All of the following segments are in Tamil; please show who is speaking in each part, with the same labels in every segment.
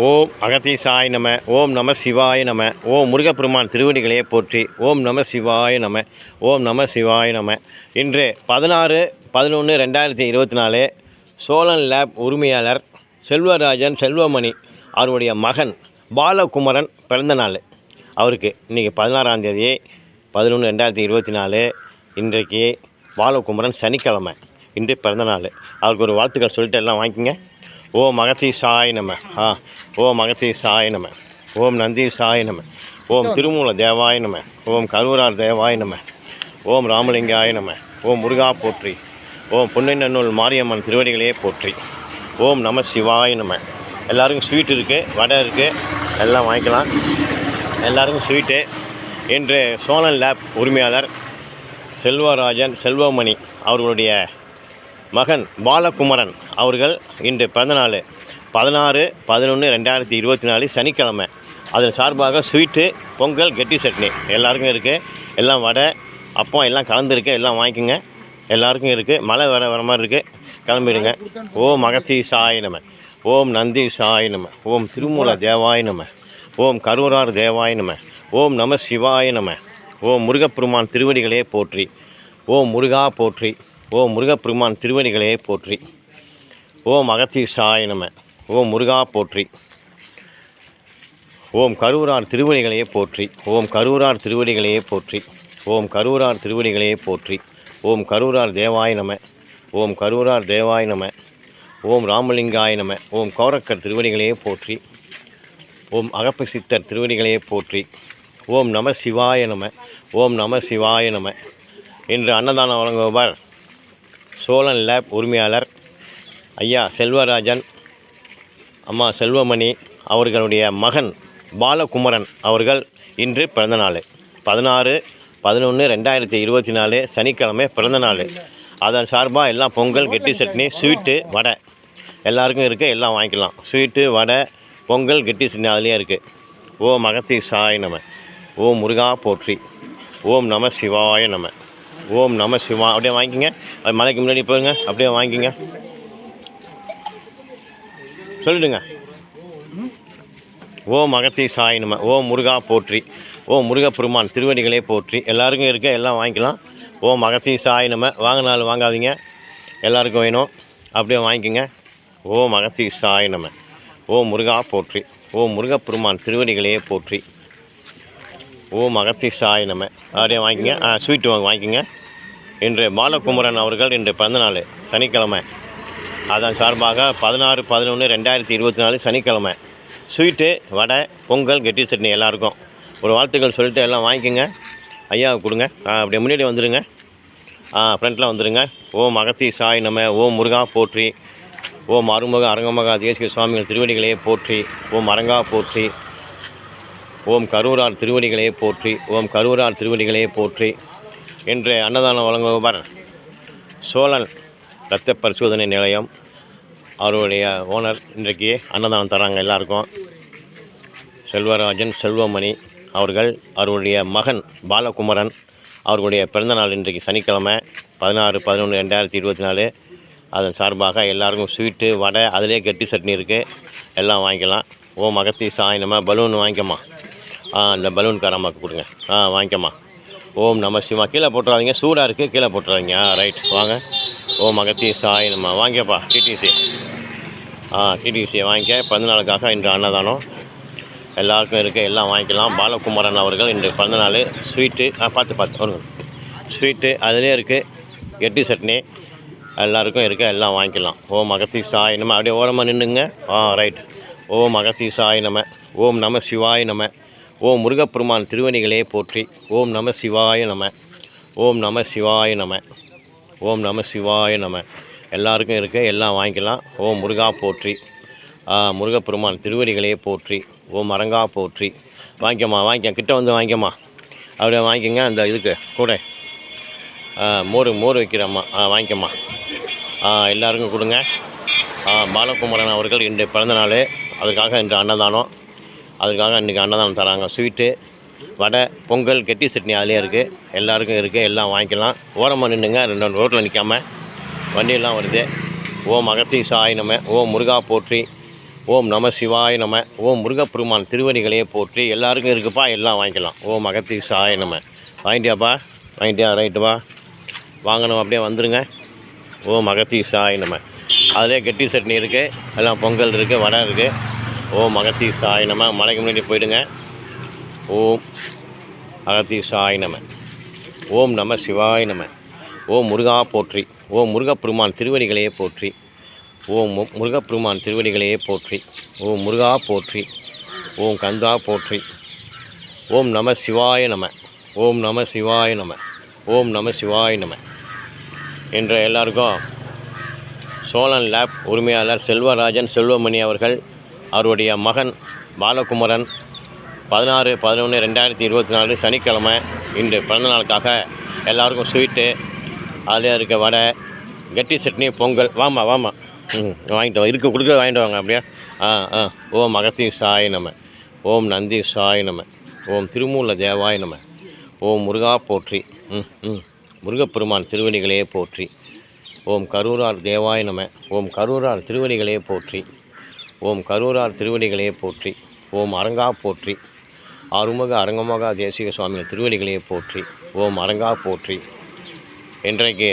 Speaker 1: ஓம் அகத்தீசாய நம. ஓம் நம சிவாய நம. ஓம் முருகப்பெருமான் திருவடிகளே போற்றி. ஓம் நம சிவாய நம. ஓம் நம சிவாய நம. இன்று 16/11/2024 சோழன் லேப் உரிமையாளர் செல்வராஜன் செல்வமணி அவருடைய மகன் பாலகுமரன் பிறந்த நாள். அவருக்கு இன்றைக்கி 16ஆம் தேதி 11/2024 இன்றைக்கு பாலகுமரன் சனிக்கிழமை. இன்று பிறந்த நாள். அவருக்கு ஒரு வாழ்த்துக்கள் சொல்லிட்டு எல்லாம் வாங்கிக்கோங்க. ஓம் அகத்தீசாய நம. ஓம் அகத்தீசாய நம. ஓம் நந்தீசாய நம. ஓம் திருமூல தேவாய நம. ஓம் கருவூரார் தேவாய நம. ஓம் ராமலிங்காய நம. ஓம் முருகா போற்றி. ஓம் பொன்னைநன்னூல் மாரியம்மன் திருவடிகளே போற்றி. ஓம் நம சிவாய நம. எல்லாருக்கும் ஸ்வீட் இருக்குது, வடை இருக்குது, எல்லாம் வாங்கிக்கலாம். எல்லாருக்கும் ஸ்வீட்டு. இன்று சோழன் லேப் உரிமையாளர் செல்வராஜன் செல்வமணி அவர்களுடைய மகன் பாலகுமரன் அவர்கள் இன்று பிறந்தநாள் 16/11/2024 சனிக்கிழமை. அதன் சார்பாக ஸ்வீட்டு, பொங்கல், கெட்டி சட்னி எல்லாருக்கும் இருக்குது. எல்லாம் வடை, அப்பம் எல்லாம் கலந்துருக்கு. எல்லாம் வாங்கிக்கோங்க. எல்லாருக்கும் இருக்குது. மழை வர மாதிரி இருக்குது. கிளம்பிடுங்க. ஓம் அகத்தீசாய நம. ஓம் நந்தீசாய நம. ஓம் திருமூல தேவாய நம. ஓம் கருவூரார் தேவாய நம. ஓம் நம சிவாய நம. ஓம் முருகப்பெருமான் திருவடிகளே போற்றி. ஓம் முருகா போற்றி. ஓம் முருகப்பெருமான் திருவடிகளே போற்றி. ஓம் அகத்தீசாய நம. ஓம் முருகா போற்றி. ஓம் கருவூரார் திருவடிகளே போற்றி. ஓம் கருவூரார் திருவடிகளே போற்றி. ஓம் கருவூரார் திருவடிகளே போற்றி. ஓம் கருவூரார் தேவாய நம. ஓம் கருவூரார் தேவாய நம. ஓம் ராமலிங்காய நம. ஓம் கோரக்கர் திருவடிகளே போற்றி. ஓம் அகப்ப சித்தர் திருவடிகளே போற்றி. ஓம் நம சிவாய நம. ஓம் நம சிவாய நம. இன்று அன்னதானம் வழங்குபவர் சோழன் லேப் உரிமையாளர் ஐயா செல்வராஜன், அம்மா செல்வமணி அவர்களுடைய மகன் பாலகுமரன் அவர்கள் இன்று பிறந்தநாள். 16/11/2024 சனிக்கிழமை பிறந்தநாள். அதன் சார்பாக எல்லாம் பொங்கல், கெட்டி சட்னி, ஸ்வீட்டு, வடை எல்லாருக்கும் இருக்குது. எல்லாம் வாங்கிக்கலாம். ஸ்வீட்டு, வடை, பொங்கல், கெட்டி சட்னி அதுலேயே இருக்குது. ஓம் அகத்தீசாய நம. ஓம் முருகா போற்றி. ஓம் நம சிவாய நம. ஓம் நம சிவா. அப்படியே வாங்கிக்கோங்க. அது மலைக்கு முன்னாடி போயிருங்க. அப்படியே வாங்கிக்கோங்க. சொல்லிடுங்க. ஓம் அகத்தீசாய நம. ஓம் முருகா போற்றி. ஓம் முருகப்பெருமான் திருவடிகளே போற்றி. எல்லாருக்கும் இருக்குது. எல்லாம் வாங்கிக்கலாம். ஓம் அகத்தீசாய நம. வாங்கினாலும் வாங்காதீங்க. எல்லாருக்கும் வேணும். அப்படியே வாங்கிக்கோங்க. ஓம் அகத்தீசாய நம. ஓம் முருகா போற்றி. ஓம் முருகப்பெருமான் திருவடிகளே போற்றி. ஓம் அகத்தீசாய நம. அப்படியே வாங்கிக்கங்க. ஸ்வீட்டு வாங்கிக்கோங்க. இன்று பாலகுமரன் அவர்கள் இன்று பிறந்தநாள் சனிக்கிழமை. அதன் சார்பாக 16/11/2024 சனிக்கிழமை ஸ்வீட்டு, வடை, பொங்கல், கெட்டி சட்னி எல்லாருக்கும் ஒரு வாழ்த்துக்கள் சொல்லிட்டு எல்லாம் வாங்கிக்கோங்க. ஐயாவுக்கு கொடுங்க. அப்படியே முன்னாடி வந்துடுங்க. ஃப்ரண்ட்டில் வந்துடுங்க. ஓம் அகத்தீசாய நம. ஓம் முருகா போற்றி. ஓம் அருமுக அரங்கமகா தேசிய சுவாமிகள் திருவடிகளே போற்றி. ஓம் அரங்கா போற்றி. ஓம் கருவூரார் திருவடிகளே போற்றி. ஓம் கருவூரார் திருவடிகளே போற்றி. இன்று அன்னதானம் வழங்குபவர் சோழன் இரத்த பரிசோதனை நிலையம் அவருடைய ஓனர் இன்றைக்கு அன்னதானம் தராங்க எல்லாருக்கும். செல்வராஜன் செல்வமணி அவர்கள் அவருடைய மகன் பாலகுமரன் அவர்களுடைய பிறந்தநாள் இன்றைக்கு சனிக்கிழமை 16/11/2024. அதன் சார்பாக எல்லாருக்கும் ஸ்வீட்டு, வடை, அதிலே கெட்டி சட்னி இருக்குது. எல்லாம் வாங்கிக்கலாம். ஓம் அகத்தீசாய நம. பலூன் வாங்கிக்கம்மா. இந்த பலூன்காரம்மாவுக்கு கொடுங்க. வாங்கிக்கம்மா. ஓம் நம சிவா. கீழே போட்டுறாதீங்க, சூடாக இருக்குது. கீழே போட்டுறாதீங்க. ரைட், வாங்க. ஓம் அகத்தீசாய நம. வாங்கிக்கப்பா. டிடிசி டிடிசியை வாங்கிக்க. பிறந்தநாளுக்காக இன்று அன்னதானம் எல்லாருக்கும் இருக்குது. எல்லாம் வாங்கிக்கலாம். பாலகுமரன் அவர்கள் இன்று பிறந்தநாள். ஸ்வீட்டு பார்த்து ஒரு ஸ்வீட்டு அதிலே இருக்குது. கெட்டி சட்னி எல்லாருக்கும் இருக்குது. எல்லாம் வாங்கிக்கலாம். ஓம் அகத்தீசாய நம. அப்படியே ஓரமாக நின்றுங்க. ரைட். ஓம் அகத்தீசாய நம. ஓம் நம சிவாய நம. ஓம் முருகப்பெருமான் திருவடிகளே போற்றி. ஓம் நம சிவாய நம. ஓம் நம சிவாய நம. ஓம் நம சிவாய நம. எல்லாருக்கும் இருக்குது. எல்லாம் வாங்கிக்கலாம். ஓம் முருகா போற்றி. முருகப்பெருமான் திருவடிகளே போற்றி. ஓம் அரங்கா போற்றி. வாங்கிக்கம்மா. கிட்ட வந்து வாங்கிக்கம்மா. அப்படியே வாங்கிக்கோங்க. அந்த இதுக்கு கூட மோர் வைக்கிறம்மா. வாங்கிக்கம்மா. எல்லாருக்கும் கொடுங்க. பாலகுமரன் அவர்கள் இன்று பிறந்தநாள். அதுக்காக இன்று அன்னதானம். அதுக்காக இன்றைக்கி அன்னதானம் தராங்க. ஸ்வீட்டு, வடை, பொங்கல், கெட்டி சட்னி அதிலே இருக்குது. எல்லாருக்கும் இருக்குது. எல்லாம் வாங்கிக்கலாம். ஓரமாக நின்றுங்க. 2 ரோட்டில் நிற்காமல் வண்டியெல்லாம் வருது. ஓம் அகத்தீசாய நம. ஓம் முருகா போற்றி. ஓம் நம சிவாய நம. ஓம் முருகப்பெருமான் திருவடிகளே போற்றி. எல்லாருக்கும் இருக்குப்பா, எல்லாம் வாங்கிக்கலாம். ஓம் அகத்தீசாய நம. வாங்கிட்டியாப்பா? வாங்கிட்டியா? ரைட்டுப்பா, வாங்கணும் அப்படியே வந்துடுங்க. ஓம் அகத்தீசாய நம. அதிலே கெட்டி சட்னி இருக்குது, எல்லாம் பொங்கல் இருக்குது, வடை இருக்குது. ஓம் அகத்தீசாய நம. மலைக்கு முன்னாடி போயிடுங்க. ஓம் அகத்தீசாய நம. ஓம் நம சிவாய நம. ஓம் முருகா போற்றி. ஓம் முருகப்பெருமான் திருவடிகளே போற்றி. ஓம் முருகப்பெருமான் திருவடிகளே போற்றி. ஓம் முருகா போற்றி. ஓம் கந்தா போற்றி. ஓம் நம சிவாய நம. ஓம் நம சிவாய நம. ஓம் நம சிவாய நம. என்ற எல்லாருக்கும் சோழன் லேப் உரிமையாளர் செல்வராஜன் செல்வமணி அவர்கள், அவருடைய மகன் பாலகுமரன் 16/11/2024 சனிக்கிழமை இன்று பிறந்தநாளுக்காக எல்லாருக்கும் ஸ்வீட்டு, அதில் இருக்க வடை, கெட்டி சட்னி, பொங்கல். வாமா வாமா, வாங்கிட்டு வா, இருக்க கொடுக்க வாங்கிட்டு வாங்க அப்படியே. ஓம் அகத்தீசாய நம. ஓம் நந்தீசாய நம. ஓம் திருமூல தேவாய நம. ஓம் முருகா போற்றி. முருகப்பெருமான் திருவடிகளே போற்றி. ஓம் கரூரார் தேவாய நம. ஓம் கரூரார் திருவடிகளே போற்றி. ஓம் கரூரார் திருவடிகளே போற்றி. ஓம் அரங்கா போற்றி. அருமுக அரங்கமகா தேசிக சுவாமிகள் திருவடிகளே போற்றி. ஓம் அரங்கா போற்றி. இன்றைக்கு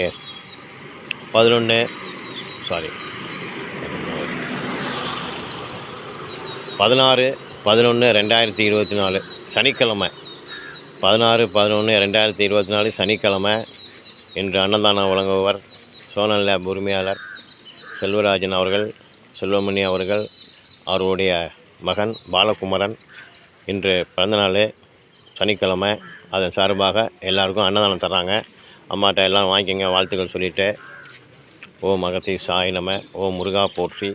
Speaker 1: 16/11/2024 சனிக்கிழமை. 16/11/2024 சனிக்கிழமை. இன்று அன்னதானம் வழங்குபவர் சோழன் லேப் உரிமையாளர் செல்வராஜன் அவர்கள், செல்வமணி அவர்கள், அவருடைய மகன் பாலகுமரன். இன்று பிறந்தநாள் சனிக்கிழமை. அதன் சார்பாக எல்லாருக்கும் அன்னதானம் தர்றாங்க. அம்மாட்ட எல்லாம் வாங்கிக்கங்க, வாழ்த்துக்கள் சொல்லிவிட்டு. ஓம் அகத்தீசாய நம. ஓம் முருகா போற்றி.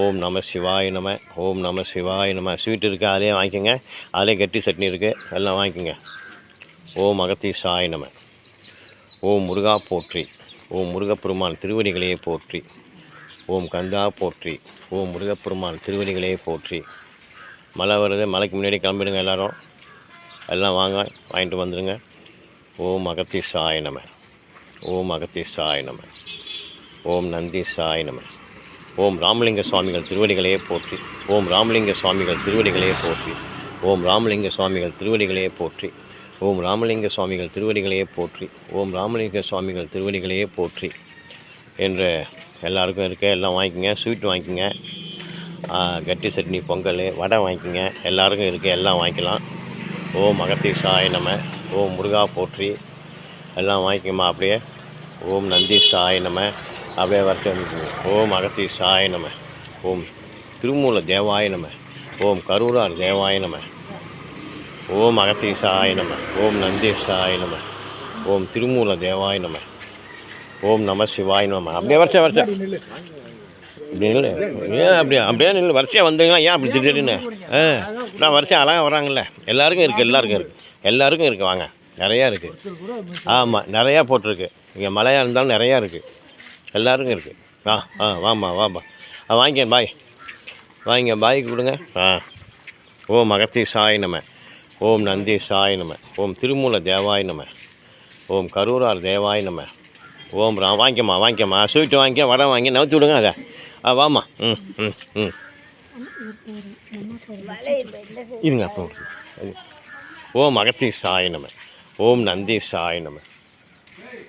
Speaker 1: ஓம் நம சிவாய நம. ஓம் நம சிவாய நம. ஸ்வீட் இருக்குது, அதிலே வாங்கிக்கோங்க. அதிலே கெட்டி சட்னி இருக்குது, எல்லாம் வாங்கிக்கோங்க. ஓம் அகத்தீசாய நம. ஓம் முருகா போற்றி. ஓம் முருகப்பெருமான் திருவடிகளே போற்றி. ஓம் கந்தா போற்றி. ஓம் முருகப்பெருமான் திருவடிகளே போற்றி. மழை வருது, மலைக்கு முன்னாடி கிளம்பிடுங்க எல்லோரும். எல்லாம் வாங்கிட்டு வந்துடுங்க. ஓம் அகத்தீசாய நம. ஓம் அகத்தீசாய நம. ஓம் நந்தீசாய நம. ஓம் ராமலிங்க சுவாமிகள் திருவடிகளே போற்றி. ஓம் ராமலிங்க சுவாமிகள் திருவடிகளே போற்றி. ஓம் ராமலிங்க சுவாமிகள் திருவடிகளே போற்றி. ஓம் ராமலிங்க சுவாமிகள் திருவடிகளே போற்றி. ஓம் ராமலிங்க சுவாமிகள் திருவடிகளே போற்றி என்று எல்லாருக்கும் இருக்க, எல்லாம் வாங்கிக்கோங்க. ஸ்வீட் வாங்கிக்கோங்க, கட்டி சட்னி, பொங்கல், வடை வாங்கிக்கோங்க. எல்லாருக்கும் இருக்குது, எல்லாம் வாங்கிக்கலாம். ஓம் அகத்தீசாய நம. ஓம் முருகா போற்றி. எல்லாம் வாங்கிக்கோமா அப்படியே. ஓம் நந்தீசாய நம. அப்படியே வரைச்சி வந்துக்கோங்க. ஓம் அகத்தீசாய நம. ஓம் திருமூல தேவாய நம. ஓம் கரூரார் தேவாய நம. ஓம் அகத்தீசாய நம. ஓம் நந்தீசாய நம. ஓம் திருமூல தேவாய நம. ஓம் நம சிவாய நம. அப்படியே வரிசை இப்படி நில்லு. ஏன் அப்படியே நில்லு, வரிசையாக வந்துங்களா? ஏன் அப்படி திடீர்னு? நான் வரிசையாக அழகாக வராங்கல்ல. எல்லாருக்கும் இருக்குது, எல்லாருக்கும் இருக்குது. வாங்க, நிறையா இருக்குது. ஆமாம், நிறையா போட்டிருக்கு. இங்கே மழையாக இருந்தாலும் நிறையா இருக்குது, எல்லாருக்கும் இருக்குது. வாம்மா வாங்கிக்க பாய். வாங்க, பாய்க்கு கொடுங்க. ஓம் அகத்தீசாய நம. ஓம் நந்தீசாய நம. ஓம் திருமூல தேவாய நம. ஓம் கரூரார் தேவாய நம. ஓம் வாங்கிக்கம்மா. ஸ்வீட்டு வாங்கிக்க, வடை வாங்கி நவுத்தி விடுங்க. அதை வாம்மா. இதுங்க அப்போ. ஓம் அகத்தீசாய நம. ஓம் நந்தீசாய நம.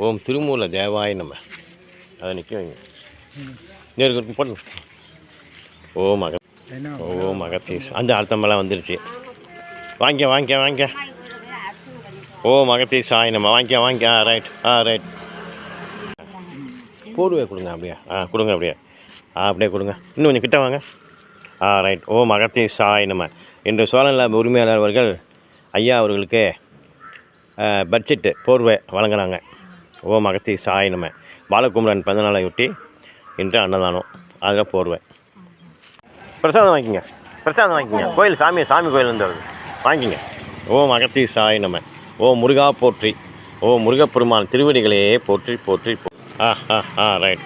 Speaker 1: ஓம் திருமூல தேவாய நம. அதை நிற்க வைங்க, நேருக்கு போட்டு. ஓம் அகத்தீஸ். அந்த அர்த்தமெல்லாம் வந்துருச்சு. வாங்கிக்க. ஓம் அகத்தீசாய நம. வாங்கிக்க. ரைட். போர்வை கொடுங்க அப்படியே. கொடுங்க அப்படியே. அப்படியே கொடுங்க. இன்னும் கொஞ்சம் கிட்ட வாங்க. ரைட். ஓம் அகத்தீசாய நம. இன்று சோழன் லேப் உரிமையாளர் அவர்கள் ஐயா அவர்களுக்கு பட்ஜெட்டு போர்வை வழங்குறாங்க. ஓம் அகத்தீசாய நம. பாலகுமரன் பிறந்தநாளையொட்டி இன்று அன்னதானம், அதில் போர்வை. பிரசாதம் வாங்கிக்கங்க. கோயில் சாமி கோயில் வந்து வாங்கிக்கங்க. ஓம் அகத்தீசாய நம. ஓம் முருகா போற்றி. ஓம் முருகப்பெருமான் திருவடிகளே போற்றி. ரைட்.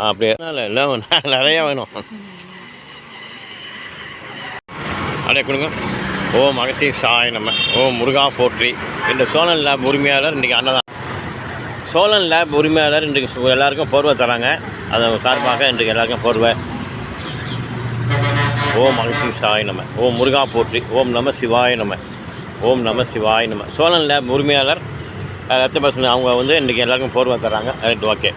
Speaker 1: அப்படியே எல்லாம் நிறையா வேணும். அப்படியே கொடுங்க. ஓம் அகத்தீசாய நம. ஓம் முருகா போற்றி. இந்த சோழன் லேப் உரிமையாளர் இன்றைக்கி அன்னதானம். சோழன் லேப் உரிமையாளர் இன்றைக்கு எல்லாருக்கும் போர்வை தராங்க. அதை சார்பாக இன்றைக்கு எல்லாருக்கும் போர்வை. ஓம் அகத்தி சாய் நம. ஓம் முருகா போற்றி. ஓம் நம சிவாய நம. ஓம் நம சிவாய நம. சோழன் லேப் உரிமையாளர் ரத்தபசன் அவங்க வந்து இன்றைக்கி எல்லாருக்கும் போர்வை தராங்க. Right, okay.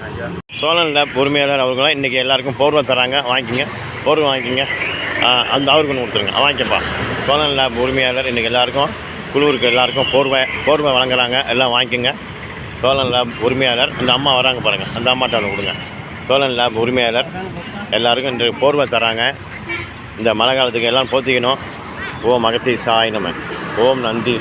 Speaker 1: சோழன் லேப் உரிமையாளர் அவர்களாம் இன்றைக்கி எல்லாருக்கும் போர்வை தராங்க. வாங்கிக்கிங்க, போர்வை வாங்கிக்கிங்க. அந்த அவருக்கு ஒன்று கொடுத்துருங்க, வாங்கிக்கப்பா. சோழன் லேப் உரிமையாளர் இன்றைக்கி எல்லாருக்கும் குழுவுக்கு எல்லாருக்கும் போர்வை வழங்குறாங்க. எல்லாம் வாங்கிக்கோங்க. சோழன் லேப் உரிமையாளர் அந்த அம்மா வராங்க பாருங்கள், அந்த அம்மாட்ட ஒன்று கொடுங்க. சோழன் லேப் உரிமையாளர் எல்லாருக்கும் இன்று போர்வை தராங்க. இந்த மழை காலத்துக்கு எல்லாம் போத்திக்கணும். ஓம் அகத்தி சாய் நம. ஓம் நந்தி.